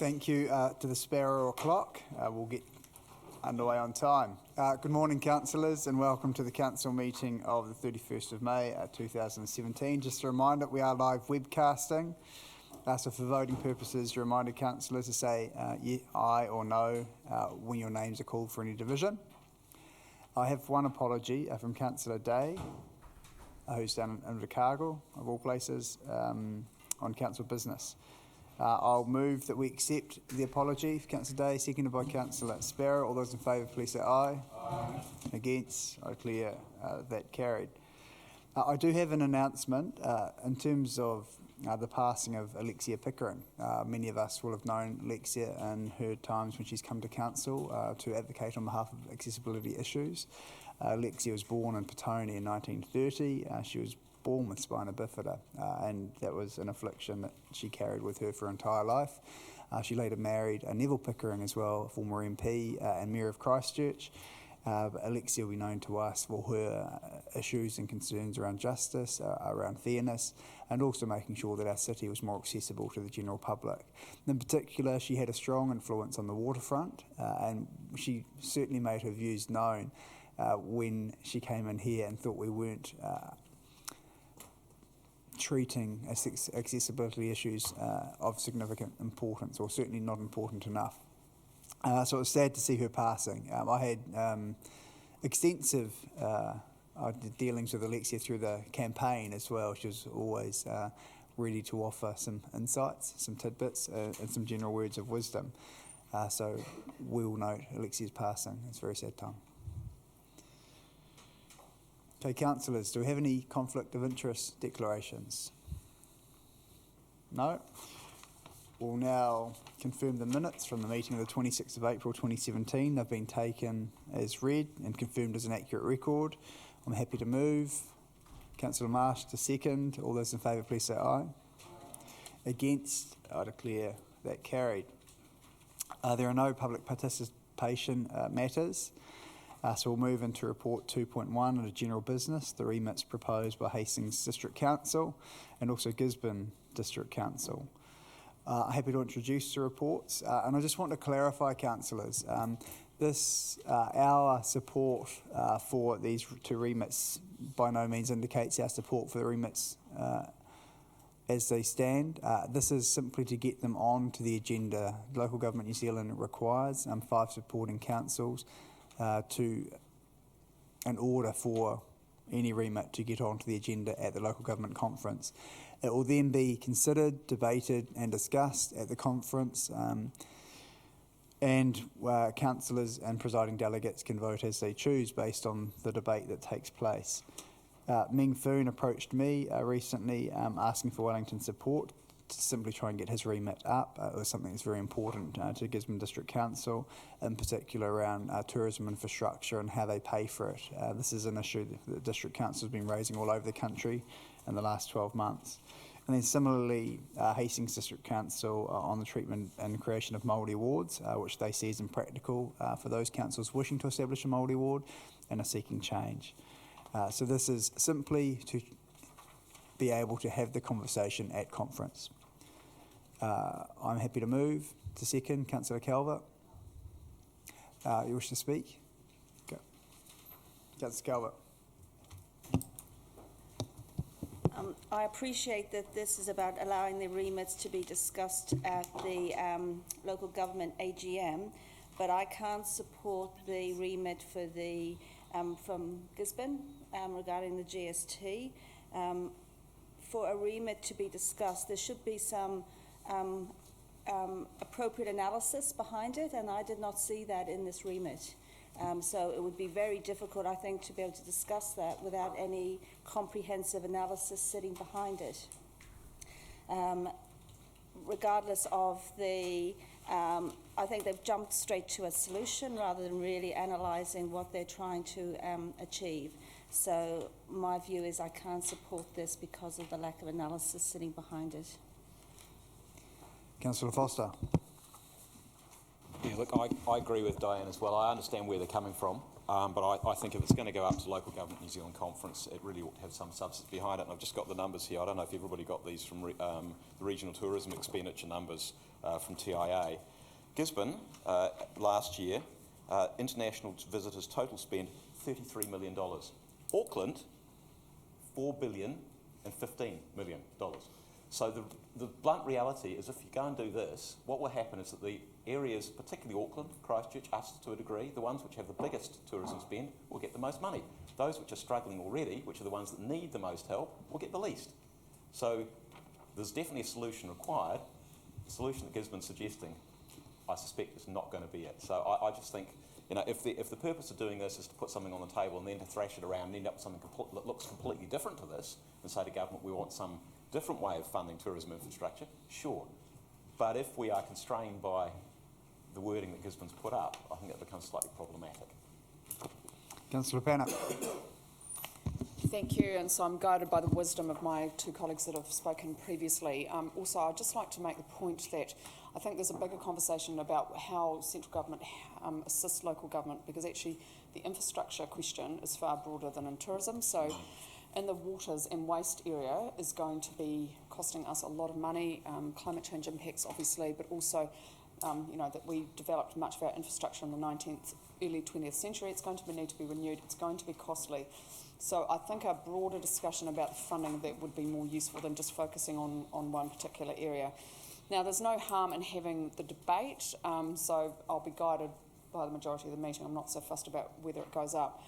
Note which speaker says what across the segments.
Speaker 1: Thank you to the Sparrow Clock. We'll get underway on time. Good morning, councillors, and welcome to the council meeting of the 31st of May 2017. Just a reminder, we are live webcasting. So for voting purposes, reminder councillors to say aye or no when your names are called for any division. I have one apology from Councillor Day, who's down in Chicago, of all places, on council business. I'll move that we accept the apology for Councillor Day, seconded by Councillor Sparrow. All those in favour, please say aye. Aye. Against? I declare that carried. I do have an announcement in terms of the passing of Alexia Pickering. Many of us will have known Alexia in her times when she's come to council to advocate on behalf of accessibility issues. Alexia was born in Petone in 1930. She was born with spina bifida, and that was an affliction that she carried with her for her entire life. She later married Neville Pickering as well, former MP and Mayor of Christchurch. Alexia will be known to us for her issues and concerns around justice, around fairness, and also making sure that our city was more accessible to the general public. In particular, she had a strong influence on the waterfront, and she certainly made her views known when she came in here and thought we weren't treating accessibility issues of significant importance, or certainly not important enough. So it was sad to see her passing. I had extensive dealings with Alexia through the campaign as well. She was always ready to offer some insights, some tidbits, and some general words of wisdom. So we will note Alexia's passing. It's a very sad time. Okay, councillors, do we have any conflict of interest declarations? No? We'll now confirm the minutes from the meeting of the 26th of April 2017. They've been taken as read and confirmed as an accurate record. I'm happy to move. Councillor Marsh to second. All those in favour, please say aye. Against? I declare that carried. There are no public participation matters. So we'll move into report 2.1 under general business, the remits proposed by Hastings District Council and also Gisborne District Council. Happy to introduce the reports, and I just want to clarify, councillors, our support for these two remits by no means indicates our support for the remits as they stand. This is simply to get them onto the agenda. Local Government New Zealand requires 5 supporting councils in order for any remit to get onto the agenda at the local government conference. It will then be considered, debated and discussed at the conference, and councillors and presiding delegates can vote as they choose based on the debate that takes place. Meng Foon approached me recently asking for Wellington support to simply try and get his remit up. It was something that's very important to Gisborne District Council, in particular around tourism infrastructure and how they pay for it. This is an issue that the District Council has been raising all over the country in the last 12 months. And then similarly, Hastings District Council on the treatment and creation of Māori wards, which they see as impractical for those councils wishing to establish a Māori ward and are seeking change. So this is simply to be able to have the conversation at conference. I'm happy to move to second. Councillor Calvert, you wish to speak? Go. Councillor Calvert.
Speaker 2: I appreciate that this is about allowing the remits to be discussed at the local government AGM, but I can't support the remit for the from Gisborne regarding the GST. For a remit to be discussed, there should be some appropriate analysis behind it, and I did not see that in this remit. So it would be very difficult, I think, to be able to discuss that without any comprehensive analysis sitting behind it. Regardless of the, I think they've jumped straight to a solution rather than really analysing what they're trying to achieve. So my view is I can't support this because of the lack of analysis sitting behind it.
Speaker 1: Councillor Foster.
Speaker 3: Yeah, look, I agree with Diane as well. I understand where they're coming from, but I think if it's going to go up to Local Government New Zealand Conference, it really ought to have some substance behind it. And I've just got the numbers here. I don't know if everybody got these from the Regional Tourism Expenditure numbers from TIA. Gisborne, last year, international visitors total spend $33 million. Auckland, $4,015 million. So the blunt reality is if you go and do this, what will happen is that the areas, particularly Auckland, Christchurch, us to a degree, the ones which have the biggest tourism spend will get the most money. Those which are struggling already, which are the ones that need the most help, will get the least. So there's definitely a solution required. The solution that Gisborne's suggesting, I suspect, is not going to be it. So I just think, you know, if the purpose of doing this is to put something on the table and then to thrash it around and end up with something that looks completely different to this and say to government we want some different way of funding tourism infrastructure, sure. But if we are constrained by the wording that Gisborne's put up, I think it becomes slightly problematic.
Speaker 1: Councillor Panner.
Speaker 4: Thank you, and so I'm guided by the wisdom of my two colleagues that have spoken previously. Also, I'd just like to make the point that I think there's a bigger conversation about how central government assists local government, because actually the infrastructure question is far broader than in tourism. So in the waters and waste area is going to be costing us a lot of money, climate change impacts obviously, but also you know, that we developed much of our infrastructure in the 19th, early 20th century. It's going to need to be renewed. It's going to be costly. So I think a broader discussion about the funding of that would be more useful than just focusing on one particular area. Now, there's no harm in having the debate, so I'll be guided by the majority of the meeting. I'm not so fussed about whether it goes up.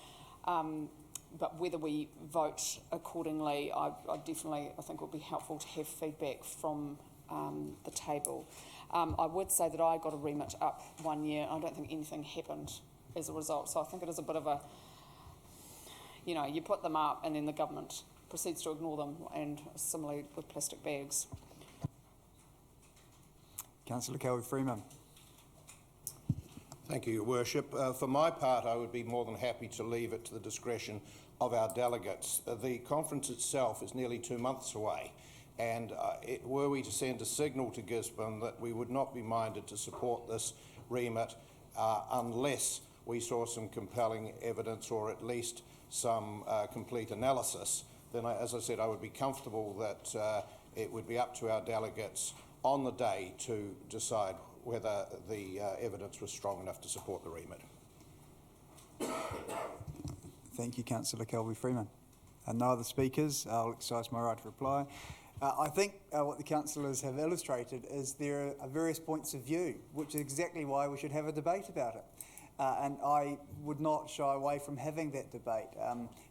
Speaker 4: But whether we vote accordingly, I definitely think it would be helpful to have feedback from the table. I would say that I got a remit up 1 year. I don't think anything happened as a result. So I think it is a bit of a, you know, you put them up and then the government proceeds to ignore them, and similarly with plastic bags.
Speaker 1: Councillor Kelly-Freeman.
Speaker 5: Thank you, Your Worship. For my part, I would be more than happy to leave it to the discretion of our delegates. The conference itself is nearly 2 months away, and were we to send a signal to Gisborne that we would not be minded to support this remit unless we saw some compelling evidence or at least some complete analysis, then as I said, I would be comfortable that it would be up to our delegates on the day to decide whether the evidence was strong enough to support the remit.
Speaker 1: Thank you, Councillor Kelby-Freeman. No other speakers. I'll exercise my right to reply. I think what the councillors have illustrated is there are various points of view, which is exactly why we should have a debate about it. And I would not shy away from having that debate.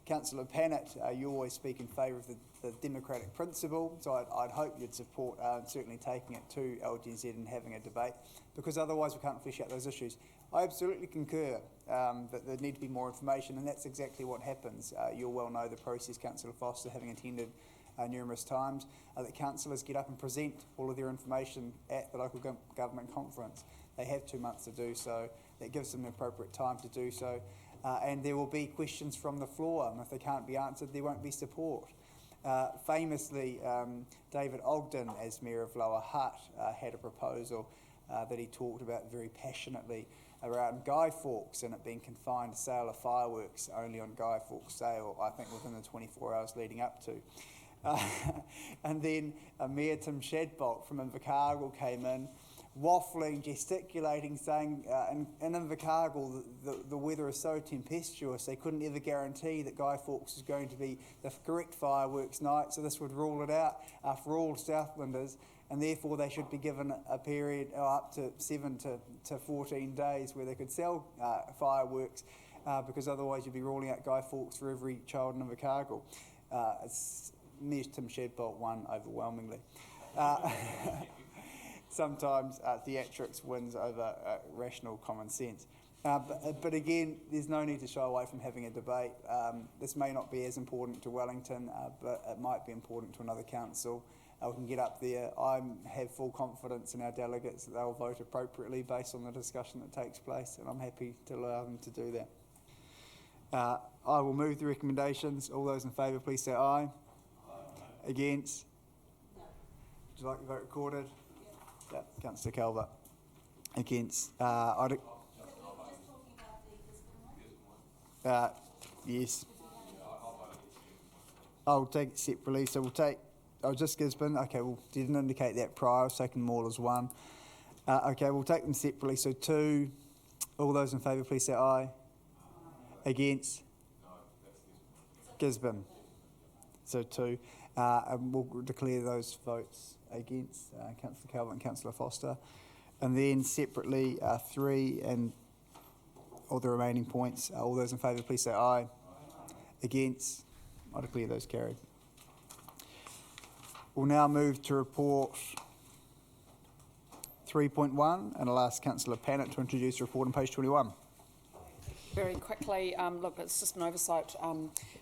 Speaker 1: Councillor Pannett, you always speak in favour of the democratic principle, so I'd hope you'd support certainly taking it to LGZ and having a debate, because otherwise we can't flesh out those issues. I absolutely concur that there need to be more information, and that's exactly what happens. You'll well know the process, Councillor Foster, having attended numerous times, that councillors get up and present all of their information at the local government conference. They have 2 months to do so. That gives them the appropriate time to do so. And there will be questions from the floor, and if they can't be answered, there won't be support. Famously, David Ogden, as Mayor of Lower Hutt, had a proposal that he talked about very passionately around Guy Fawkes and it being confined to sale of fireworks only on Guy Fawkes sale, I think within the 24 hours leading up to. And then Mayor Tim Shadbolt from Invercargill came in, waffling, gesticulating, saying in Invercargill the weather is so tempestuous they couldn't ever guarantee that Guy Fawkes is going to be the correct fireworks night, so this would rule it out for all Southlanders, and therefore they should be given a period up to 7 to 14 days where they could sell fireworks, because otherwise you'd be ruling out Guy Fawkes for every child in Invercargill. Mayor Tim Shadbolt won overwhelmingly. Sometimes theatrics wins over rational common sense. But again, there's no need to shy away from having a debate. This may not be as important to Wellington, but it might be important to another council. We can get up there. I have full confidence in our delegates that they'll vote appropriately based on the discussion that takes place, and I'm happy to allow them to do that. I will move the recommendations. All those in favour, please say aye. Aye. Against? No. Would you like your vote recorded? Yeah, Councillor Calvert. Against, yes. I'll take it separately, so we'll take, just Gisborne, okay, well, didn't indicate that prior, I was taking them all as one. Okay, we'll take them separately, so 2, all those in favour please say aye. Against? Gisborne. So 2, and we'll declare those votes against Councillor Calvert and Councillor Foster. And then separately 3 and all the remaining points, all those in favour please say aye. Against? I declare those carried. We'll now move to report 3.1 and I'll ask Councillor Pannett to introduce the report on page 21.
Speaker 4: Very quickly, look, it's just an oversight.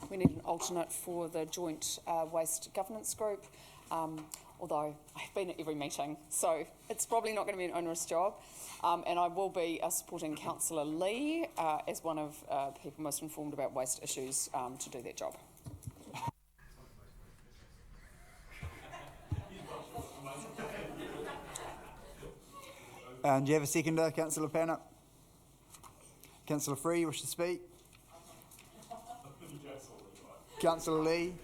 Speaker 4: We need an alternate for the Joint Waste Governance Group, although I've been at every meeting, so it's probably not going to be an onerous job. And I will be supporting Councillor Lee as one of people most informed about waste issues to do that job.
Speaker 1: And do you have a seconder, Councillor Pannett? Councillor Free, you wish to speak? Councillor Lee?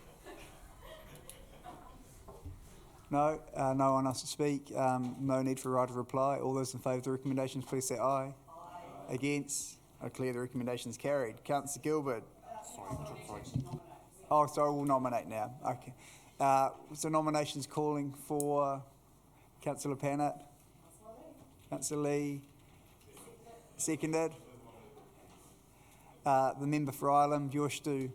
Speaker 1: No, no one else to speak. No need for a right of reply. All those in favour of the recommendations, please say aye. Aye. Against? I declare the recommendations carried. Councillor Gilbert? Oh, sorry, we'll nominate now. Okay. So nominations calling for Councillor Pannett? Councillor Lee? Seconded? The member for Ireland, do you wish to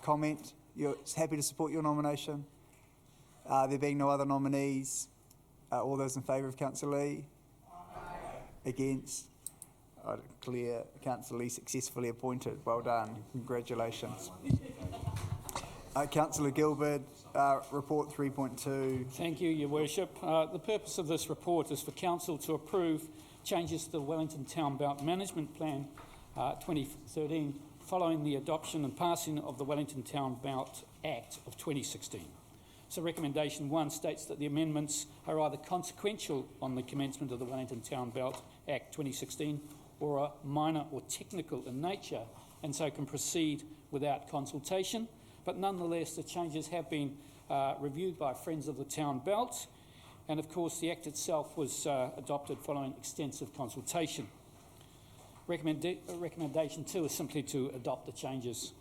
Speaker 1: comment? You're happy to support your nomination? There being no other nominees, all those in favour of Councillor Lee? Aye. Against? I declare Councillor Lee successfully appointed. Well done. Congratulations. Councillor Gilbert, report 3.2.
Speaker 6: Thank you, Your Worship. The purpose of this report is for Council to approve changes to the Wellington Town Belt Management Plan 2013 following the adoption and passing of the Wellington Town Belt Act of 2016. So recommendation 1 states that the amendments are either consequential on the commencement of the Wellington Town Belt Act 2016 or are minor or technical in nature and so can proceed without consultation. But nonetheless, the changes have been reviewed by Friends of the Town Belt, and of course the Act itself was adopted following extensive consultation. Recommendation 2 is simply to adopt the changes.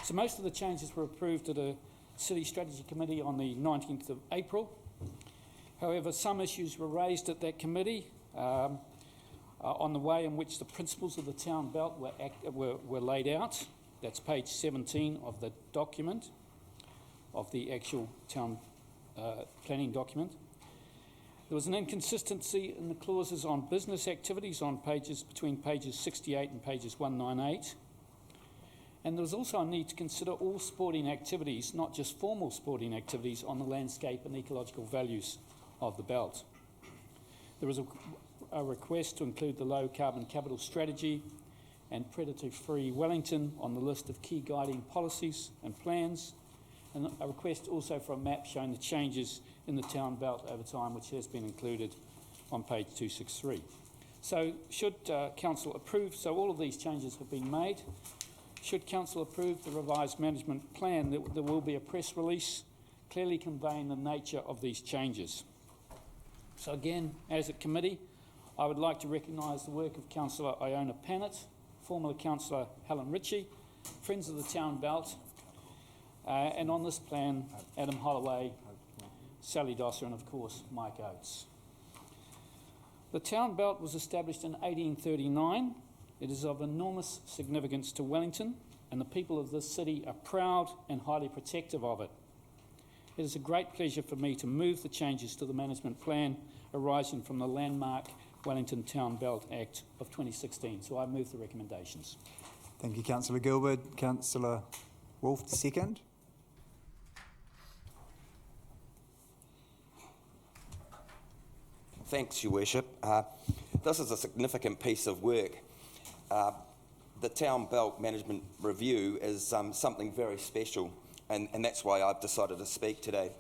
Speaker 6: So most of the changes were approved at a City Strategy Committee on the 19th of April. However, some issues were raised at that committee on the way in which the principles of the Town Belt were laid out. That's page 17 of the document, of the actual town planning document. There was an inconsistency in the clauses on business activities on between pages 68 and pages 198. And there was also a need to consider all sporting activities, not just formal sporting activities, on the landscape and ecological values of the belt. There was a request to include the low carbon capital strategy and predator-free Wellington on the list of key guiding policies and plans, and a request also for a map showing the changes in the town belt over time, which has been included on page 263. So should Council approve, so all of these changes have been made. Should Council approve the revised management plan, there will be a press release clearly conveying the nature of these changes. So again, as a committee, I would like to recognise the work of Councillor Iona Pannett, former Councillor Helen Ritchie, Friends of the Town Belt, and on this plan, Adam Holloway, Sally Dosser, and of course, Mike Oates. The Town Belt was established in 1839. It is of enormous significance to Wellington, and the people of this city are proud and highly protective of it. It is a great pleasure for me to move the changes to the management plan arising from the landmark Wellington Town Belt Act of 2016. So I move the recommendations.
Speaker 1: Thank you, Councillor Gilbert. Councillor Wolfe, second.
Speaker 7: Thanks, Your Worship. This is a significant piece of work. The Town Belt Management Review is something very special, and that's why I've decided to speak today.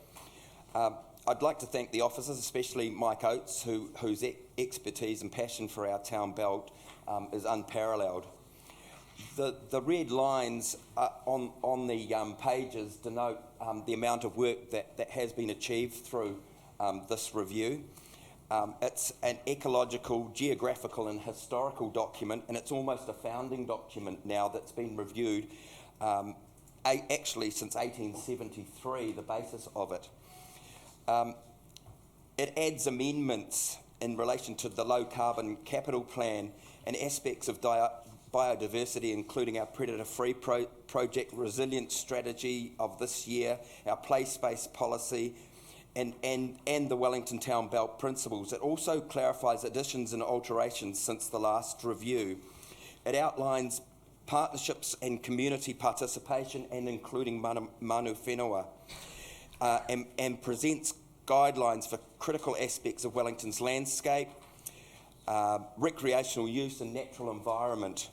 Speaker 7: I'd like to thank the officers, especially Mike Oates, whose expertise and passion for our town belt is unparalleled. The red lines on the pages denote the amount of work that has been achieved through this review. It's an ecological, geographical and historical document, and it's almost a founding document now that's been reviewed actually since 1873, the basis of it. It adds amendments in relation to the low carbon capital plan and aspects of biodiversity, including our predator-free project resilience strategy of this year, our place-based policy, and the Wellington Town Belt principles. It also clarifies additions and alterations since the last review. It outlines partnerships and community participation, and including manu whenua, and presents guidelines for critical aspects of Wellington's landscape, recreational use and natural environment.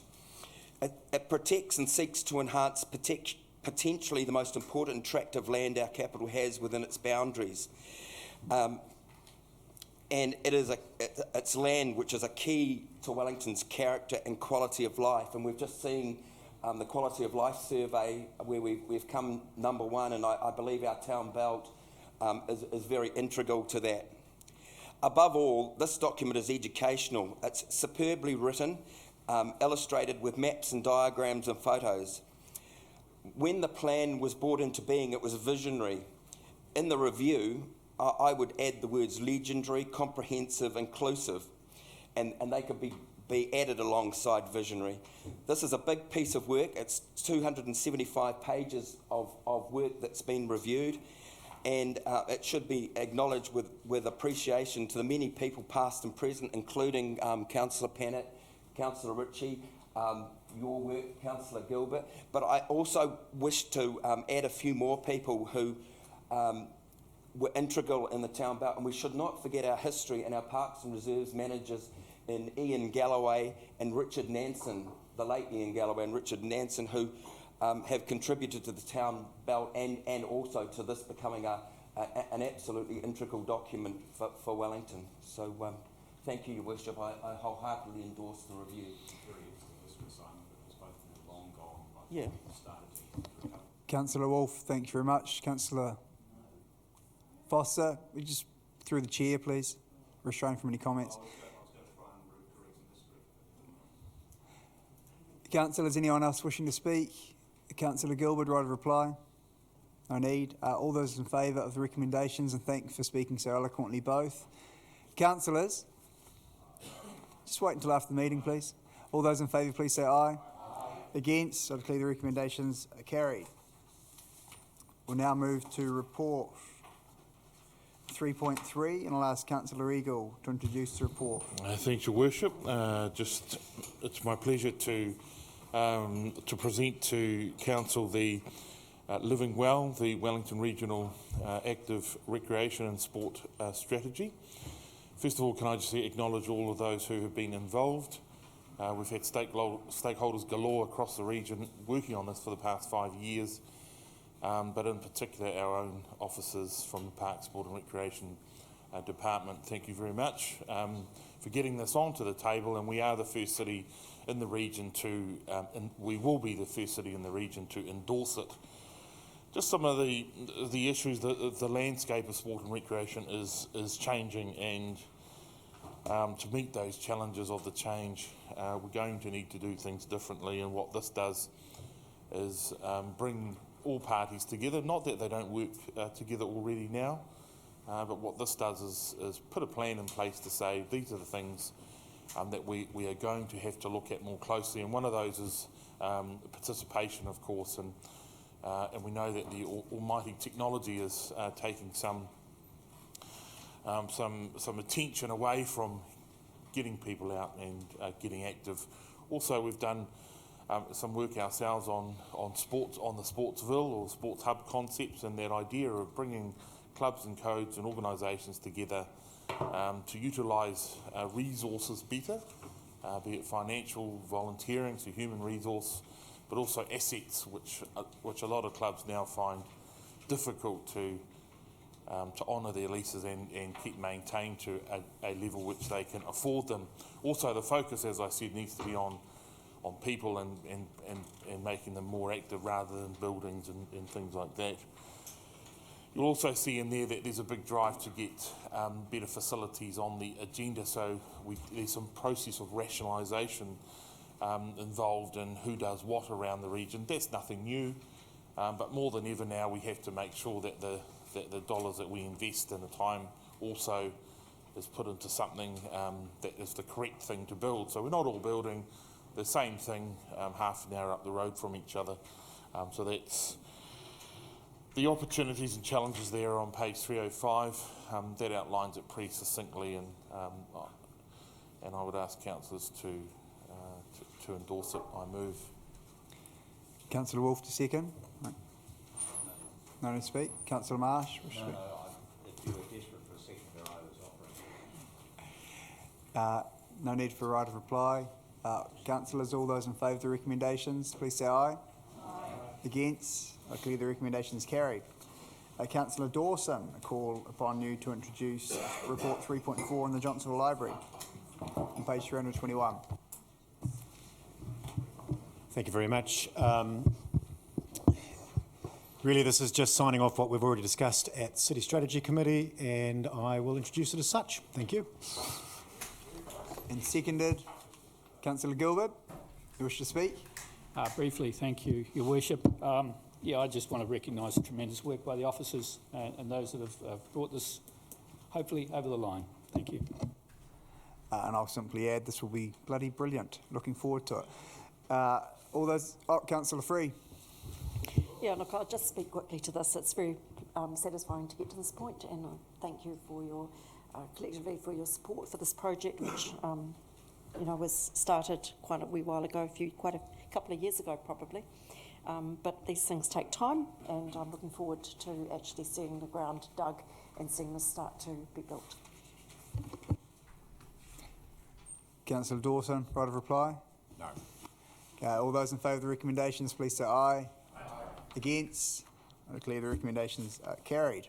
Speaker 7: It protects and seeks to enhance potentially the most important and attractive land our capital has within its boundaries. And it's land which is a key to Wellington's character and quality of life. And we've just seen the quality of life survey where we've come number one, and I believe our town belt is very integral to that. Above all, this document is educational. It's superbly written, illustrated with maps and diagrams and photos. When the plan was brought into being, it was visionary. In the review, I would add the words legendary, comprehensive, inclusive, and they could be added alongside visionary. This is a big piece of work. It's 275 pages of work that's been reviewed, and it should be acknowledged with appreciation to the many people past and present, including Councillor Pennant, Councillor Ritchie, your work, Councillor Gilbert, but I also wish to add a few more people who were integral in the town belt, and we should not forget our history and our Parks and Reserves managers in Ian Galloway and Richard Nansen, the late Ian Galloway and Richard Nansen, who have contributed to the town belt and also to this becoming an absolutely integral document for Wellington. So thank you, Your Worship. I wholeheartedly endorse the review. Yeah.
Speaker 1: Councillor Wolfe, thank you very much. Councillor Foster, we just through the chair, please. Restrain from any comments. Councillors, anyone else wishing to speak? Councillor Gilbert, right of reply? No need. All those in favour of the recommendations, and thank you for speaking so eloquently both. Councillors, just wait until after the meeting, please. All those in favour, please say aye. Against, I declare the recommendations are carried. We'll now move to report 3.3, and I'll ask Councillor Eagle to introduce the report.
Speaker 8: Thanks, Your Worship. It's my pleasure to present to Council the Living Well, the Wellington Regional Active Recreation and Sport Strategy. First of all, can I just acknowledge all of those who have been involved. We've had stakeholders galore across the region working on this for the past 5 years, but in particular our own officers from the Park, Sport and Recreation Department. Thank you very much for getting this onto the table, and we are the first city in the region to, and we will be the first city in the region to endorse it. Just some of the issues, the landscape of sport and recreation is changing, and to meet those challenges of the change, we're going to need to do things differently, and what this does is bring all parties together. Not that they don't work together already now, but what this does is put a plan in place to say these are the things that we are going to have to look at more closely, and one of those is participation, of course, and we know that the almighty technology is taking some attention away from getting people out and getting active. Also, we've done some work ourselves on sports, on the Sportsville or Sports Hub concepts, and that idea of bringing clubs and codes and organisations together to utilise resources better, be it financial, volunteering, so human resource, but also assets, which a lot of clubs now find difficult to to honour their leases and keep maintained to a level which they can afford them. Also, the focus, as I said, needs to be on people and making them more active rather than buildings and things like that. You'll also see in there that there's a big drive to get better facilities on the agenda, so there's some process of rationalisation involved in who does what around the region. That's nothing new, but more than ever now we have to make sure that the dollars that we invest and the time also is put into something that is the correct thing to build. So we're not all building the same thing half an hour up the road from each other. So that's the opportunities and challenges there on page 305. That outlines it pretty succinctly, and I would ask councillors to endorse it. I move.
Speaker 1: Councillor Wolfe to second. No need to speak. Councillor Marsh.
Speaker 9: If you were desperate for a second, I was offering.
Speaker 1: No need for a right of reply. Councillors, all those in favour of the recommendations, please say aye. Aye. Against? I declare the recommendation is carried. Councillor Dawson, I call upon you to introduce report 3.4 in the Johnsonville Library on page 321.
Speaker 10: Thank you very much. Really, this is just signing off what we've already discussed at City Strategy Committee, and I will introduce it as such. Thank you.
Speaker 1: And seconded, Councillor Gilbert, you wish to speak?
Speaker 6: Briefly, thank you, Your Worship. I just want to recognise the tremendous work by the officers and those that have brought this, hopefully, over the line. Thank you.
Speaker 1: And I'll simply add, this will be bloody brilliant. Looking forward to it. All those, Councillor Free.
Speaker 11: Yeah, look, I'll just speak quickly to this. It's very satisfying to get to this point, and thank you for your, collectively, for your support for this project, which, was started quite a wee while ago, quite a couple of years ago, probably. But these things take time, and I'm looking forward to actually seeing the ground dug and seeing this start to be built.
Speaker 1: Councillor Dawson, right of reply?
Speaker 9: No.
Speaker 1: All those in favour of the recommendations, please say aye. Aye. Against? I declare the recommendations carried.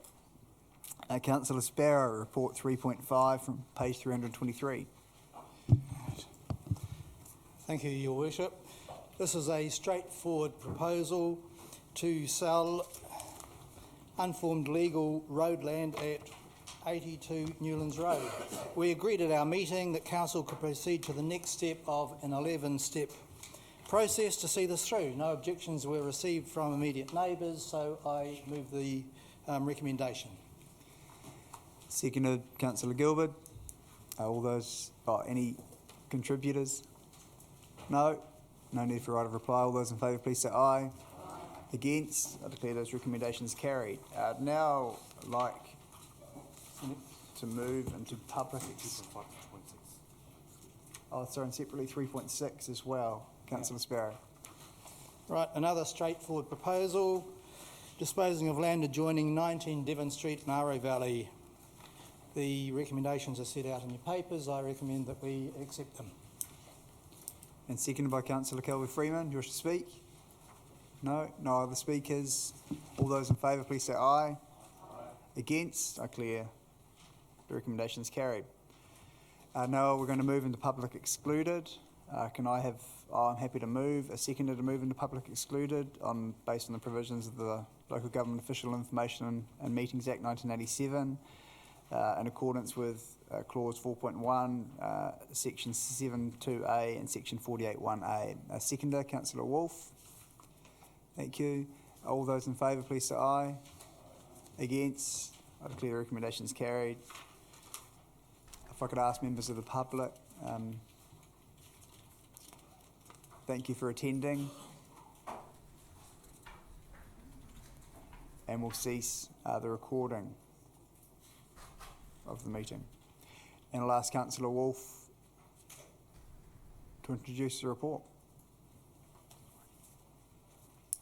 Speaker 1: Councillor Sparrow, report 3.5 from page 323.
Speaker 12: Thank you, Your Worship. This is a straightforward proposal to sell unformed legal road land at 82 Newlands Road. We agreed at our meeting that Council could proceed to the next step of an 11-step process to see this through. No objections were received from immediate neighbours, so I move the recommendation.
Speaker 1: Seconded, Councillor Gilbert. All those, any contributors? No? No need for right of reply. All those in favour, please say aye. Aye. Against? I declare those recommendations carried. Now, I'd like to move into public... and separately 3.6 as well. Councillor Sparrow.
Speaker 12: Right, another straightforward proposal. Disposing of land adjoining 19 Devon Street in Aro Valley. The recommendations are set out in your papers. I recommend that we accept them.
Speaker 1: And seconded by Councillor Kelby-Freeman. Do you wish to speak? No? No other speakers? All those in favour, please say aye. Aye. Against? I declare the recommendation is carried. Now we're going to move into public excluded. I'm happy to move, a seconder to move into public excluded based on the provisions of the Local Government Official Information and Meetings Act 1987 in accordance with clause 4.1, section 7.2a and section 48.1a. Seconder, Councillor Wolfe. Thank you. All those in favour, please say aye. Against? I declare the recommendation is carried. If I could ask members of the public, thank you for attending, and we'll cease the recording of the meeting. And I'll ask Councillor Wolfe to introduce the report.